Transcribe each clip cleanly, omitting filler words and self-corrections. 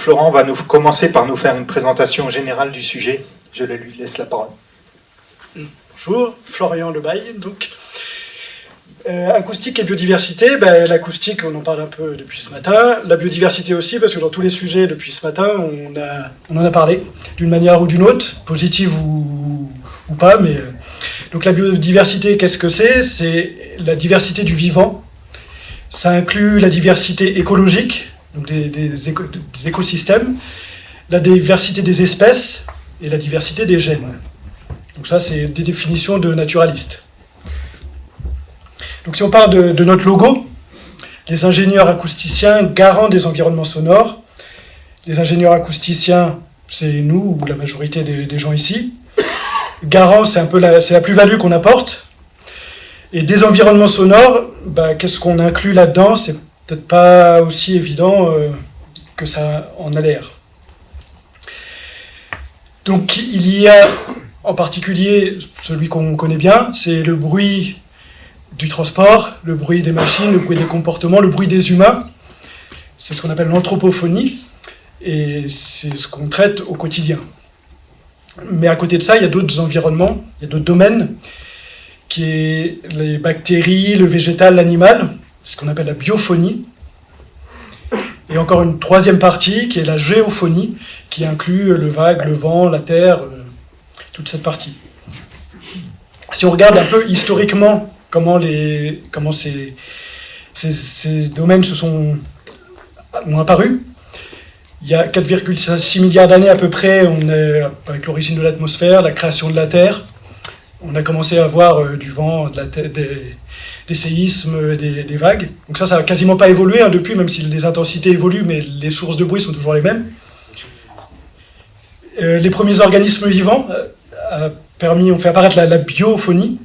Florent va commencer par nous faire une présentation générale du sujet. Je lui laisse la parole. Bonjour, Florian Lebaille, donc. Acoustique et biodiversité, l'acoustique on en parle un peu depuis ce matin, la biodiversité aussi parce que dans tous les sujets depuis ce matin on en a parlé d'une manière ou d'une autre, positive ou pas, mais donc la biodiversité qu'est-ce que c'est? C'est la diversité du vivant, ça inclut la diversité écologique, donc des écosystèmes, la diversité des espèces et la diversité des gènes. Donc ça c'est des définitions de naturalistes. Donc si on parle de notre logo, les ingénieurs acousticiens garants des environnements sonores. Les ingénieurs acousticiens, c'est nous, ou la majorité des gens ici. Garant, c'est la plus-value qu'on apporte. Et des environnements sonores, qu'est-ce qu'on inclut là-dedans? C'est peut-être pas aussi évident que ça en a l'air. Donc il y a en particulier celui qu'on connaît bien, c'est le bruit du transport, le bruit des machines, le bruit des comportements, le bruit des humains. C'est ce qu'on appelle l'anthropophonie, et c'est ce qu'on traite au quotidien. Mais à côté de ça, il y a d'autres environnements, il y a d'autres domaines, qui est les bactéries, le végétal, l'animal, c'est ce qu'on appelle la biophonie. Et encore une troisième partie, qui est la géophonie, qui inclut le vague, le vent, la terre, toute cette partie. Si on regarde un peu historiquement comment ces domaines ont apparu. Il y a 4,6 milliards d'années à peu près, avec l'origine de l'atmosphère, la création de la Terre, on a commencé à avoir du vent, des séismes, des vagues. Donc ça n'a quasiment pas évolué depuis, même si les intensités évoluent, mais les sources de bruit sont toujours les mêmes. Les premiers organismes vivants ont fait apparaître la biophonie.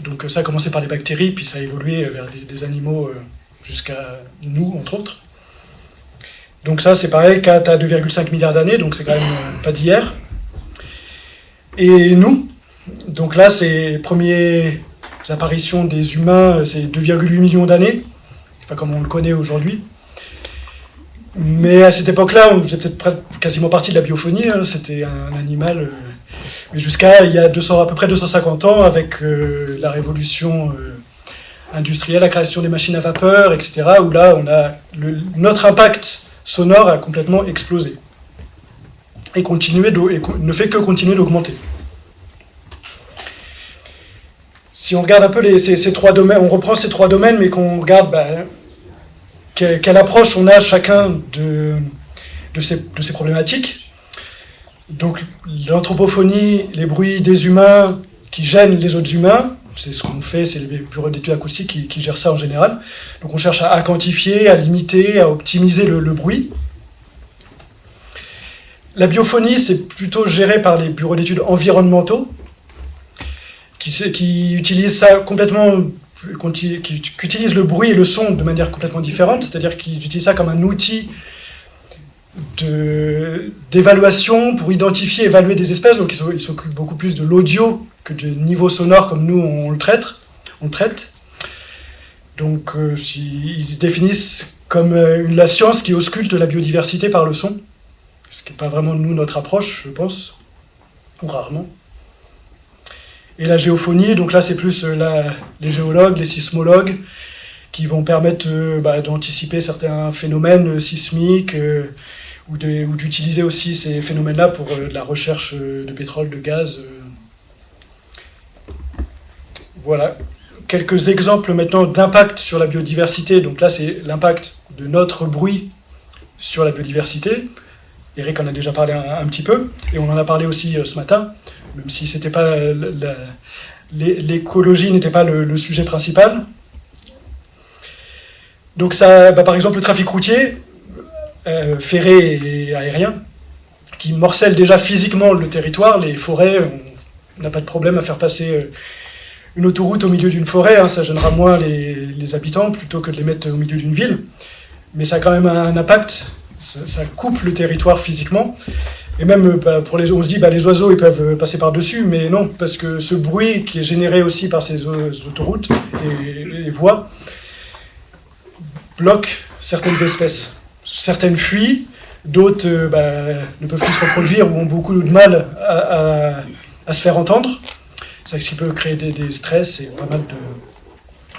Donc ça a commencé par les bactéries, puis ça a évolué vers des animaux jusqu'à nous, entre autres. Donc ça, c'est pareil, 4 à 2,5 milliards d'années, donc c'est quand même pas d'hier. Et nous, donc là, c'est les premières apparitions des humains, c'est 2,8 millions d'années, enfin comme on le connaît aujourd'hui. Mais à cette époque-là, on faisait peut-être quasiment partie de la biophonie, c'était un animal... Mais jusqu'à il y a à peu près 250 ans, avec la révolution industrielle, la création des machines à vapeur, etc., où là, notre impact sonore a complètement explosé. Et ne fait que continuer d'augmenter. Si on regarde un peu ces trois domaines, on reprend ces trois domaines, mais qu'on regarde quelle approche on a chacun de ces problématiques. Donc l'anthropophonie, les bruits des humains qui gênent les autres humains, c'est ce qu'on fait, c'est les bureaux d'études acoustiques qui gèrent ça en général. Donc on cherche à quantifier, à limiter, à optimiser le bruit. La biophonie, c'est plutôt géré par les bureaux d'études environnementaux, qui utilisent ça complètement, qui utilisent le bruit et le son de manière complètement différente, c'est-à-dire qu'ils utilisent ça comme un outil d'évaluation pour identifier et évaluer des espèces, donc ils s'occupent beaucoup plus de l'audio que du niveau sonore comme nous on le traite. Donc ils se définissent comme la science qui ausculte la biodiversité par le son, ce qui n'est pas vraiment notre approche, je pense, ou rarement. Et la géophonie, donc là c'est plus les géologues, les sismologues, qui vont permettre d'anticiper certains phénomènes sismiques, ou d'utiliser aussi ces phénomènes-là pour de la recherche de pétrole, de gaz. Voilà. Quelques exemples maintenant d'impact sur la biodiversité. Donc là, c'est l'impact de notre bruit sur la biodiversité. Eric en a déjà parlé un petit peu, et on en a parlé aussi ce matin, même si c'était pas l'écologie n'était pas le sujet principal. Donc ça, par exemple, le trafic routier, ferré et aérien, qui morcelle déjà physiquement le territoire, les forêts, on n'a pas de problème à faire passer une autoroute au milieu d'une forêt, ça gênera moins les habitants plutôt que de les mettre au milieu d'une ville, mais ça a quand même un impact, ça coupe le territoire physiquement, et même on se dit les oiseaux ils peuvent passer par-dessus, mais non, parce que ce bruit qui est généré aussi par ces autoroutes et voies bloque certaines espèces. Certaines fuient, D'autres ne peuvent plus se reproduire ou ont beaucoup de mal à se faire entendre. C'est ce qui peut créer des stress et pas mal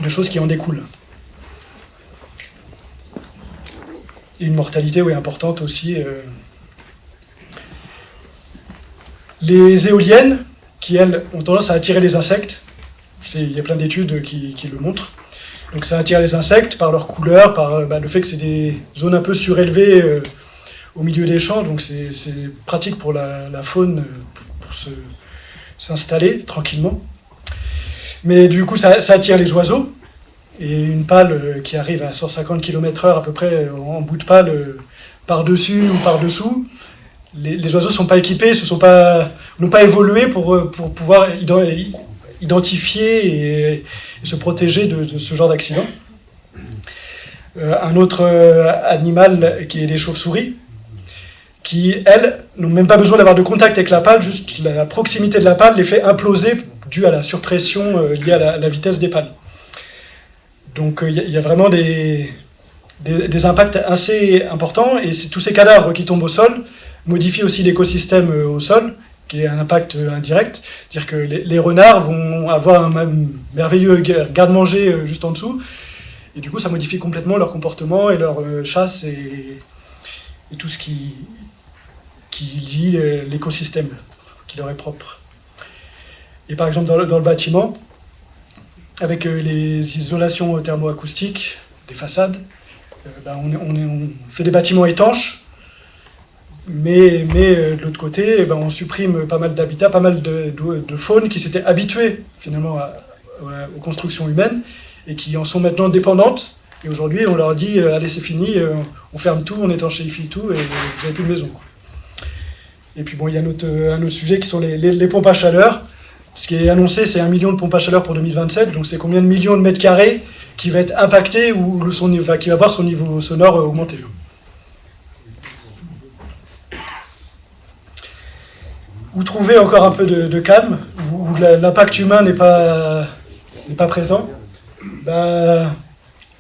de choses qui en découlent. Et une mortalité importante aussi. Les éoliennes, qui elles ont tendance à attirer les insectes, il y a plein d'études qui le montrent. Donc ça attire les insectes par leur couleur, par le fait que c'est des zones un peu surélevées au milieu des champs, donc c'est pratique pour la faune pour s'installer tranquillement. Mais du coup ça attire les oiseaux, et une pâle qui arrive à 150 km/h à peu près en bout de pâle par-dessus ou par-dessous, les oiseaux ne sont pas équipés, n'ont pas évolué pour pouvoir identifier et se protéger de ce genre d'accident. Un autre animal qui est les chauves-souris, qui, elles, n'ont même pas besoin d'avoir de contact avec la pâle, juste la proximité de la pâle les fait imploser due à la surpression liée à la vitesse des pâles. Donc il y a vraiment des impacts assez importants, et tous ces cadavres qui tombent au sol modifient aussi l'écosystème au sol, qui est un impact indirect. C'est-à-dire que les renards vont avoir un merveilleux garde-manger juste en dessous, et du coup ça modifie complètement leur comportement et leur chasse et tout ce qui lie l'écosystème qui leur est propre. Et par exemple dans le bâtiment, avec les isolations thermoacoustiques des façades, on fait des bâtiments étanches, mais de l'autre côté, on supprime pas mal d'habitats, pas mal de faune qui s'étaient habituées finalement aux constructions humaines et qui en sont maintenant dépendantes. Et aujourd'hui, on leur dit allez, c'est fini, on ferme tout, on étanchéifie tout, et vous n'avez plus de maison. Et puis il y a un autre sujet qui sont les pompes à chaleur. Ce qui est annoncé, c'est 1 million de pompes à chaleur pour 2027, donc c'est combien de millions de mètres carrés qui va être impacté ou qui va voir son niveau sonore augmenter. Où trouver encore un peu de calme, où l'impact humain n'est pas présent, en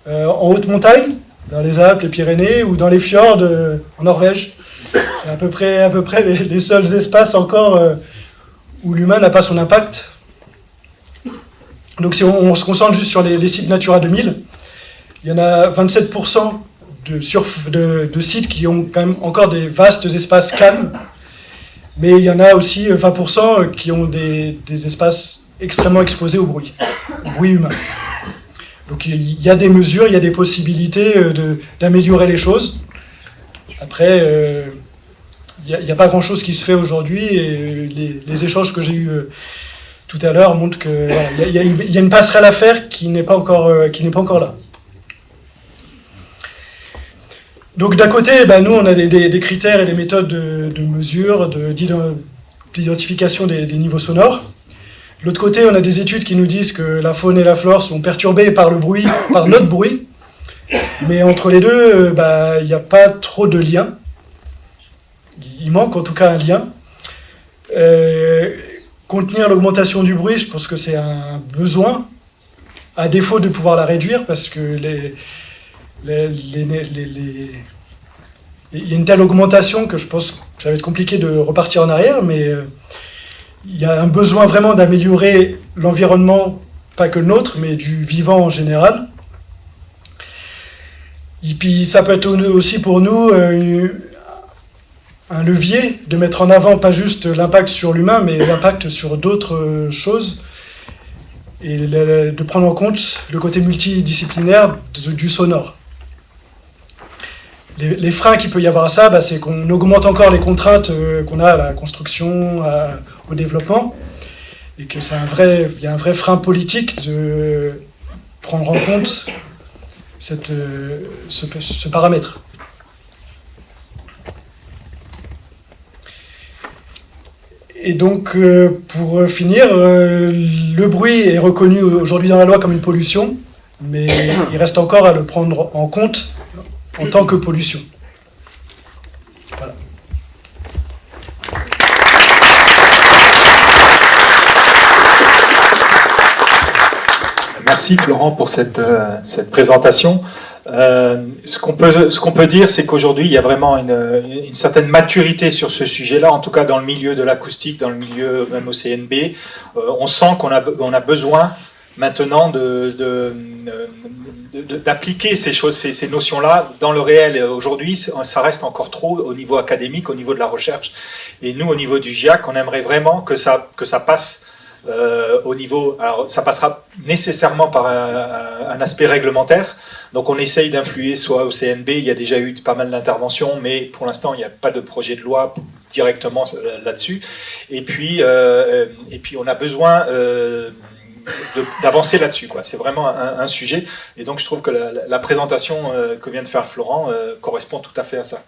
haute montagne, dans les Alpes, les Pyrénées, ou dans les fjords en Norvège. C'est à peu près les seuls espaces encore où l'humain n'a pas son impact. Donc si on se concentre juste sur les sites Natura 2000, il y en a 27% de sites qui ont quand même encore des vastes espaces calmes, mais il y en a aussi 20% qui ont des espaces extrêmement exposés au bruit humain. Donc il y a des mesures, il y a des possibilités d'améliorer les choses. Après, il n'y a pas grand-chose qui se fait aujourd'hui, et les échanges que j'ai eus tout à l'heure montrent qu'il y a une passerelle à faire qui n'est pas encore là. Donc d'un côté, nous on a des critères et des méthodes de mesure, d'identification des niveaux sonores. De l'autre côté, on a des études qui nous disent que la faune et la flore sont perturbées par le bruit, par notre bruit, mais entre les deux, il n'y a pas trop de lien. Il manque en tout cas un lien. Contenir l'augmentation du bruit, je pense que c'est un besoin, à défaut de pouvoir la réduire, parce que il y a une telle augmentation que je pense que ça va être compliqué de repartir en arrière, mais il y a un besoin vraiment d'améliorer l'environnement, pas que le nôtre, mais du vivant en général. Et puis ça peut être aussi pour nous un levier de mettre en avant pas juste l'impact sur l'humain, mais l'impact sur d'autres choses, et de prendre en compte le côté multidisciplinaire du sonore. Les freins qu'il peut y avoir à ça, c'est qu'on augmente encore les contraintes qu'on a à la construction, au développement, et que il y a un vrai frein politique de prendre en compte ce paramètre. Et donc, pour finir, le bruit est reconnu aujourd'hui dans la loi comme une pollution, mais il reste encore à le prendre en compte en tant que pollution. Voilà. Merci Florent pour cette présentation. Ce qu'on peut dire, c'est qu'aujourd'hui, il y a vraiment une certaine maturité sur ce sujet-là, en tout cas dans le milieu de l'acoustique, dans le milieu même au CNB. On sent qu'on a besoin maintenant d'appliquer ces choses, ces notions-là dans le réel. Aujourd'hui, ça reste encore trop au niveau académique, au niveau de la recherche. Et nous, au niveau du GIAC, on aimerait vraiment que ça passe au niveau. Alors, ça passera nécessairement par un aspect réglementaire. Donc, on essaye d'influer soit au CNB. Il y a déjà eu pas mal d'interventions, mais pour l'instant, il n'y a pas de projet de loi directement là-dessus. Et puis, on a besoin d'avancer là-dessus, quoi. C'est vraiment un sujet. Et donc, je trouve que la présentation que vient de faire Florent correspond tout à fait à ça.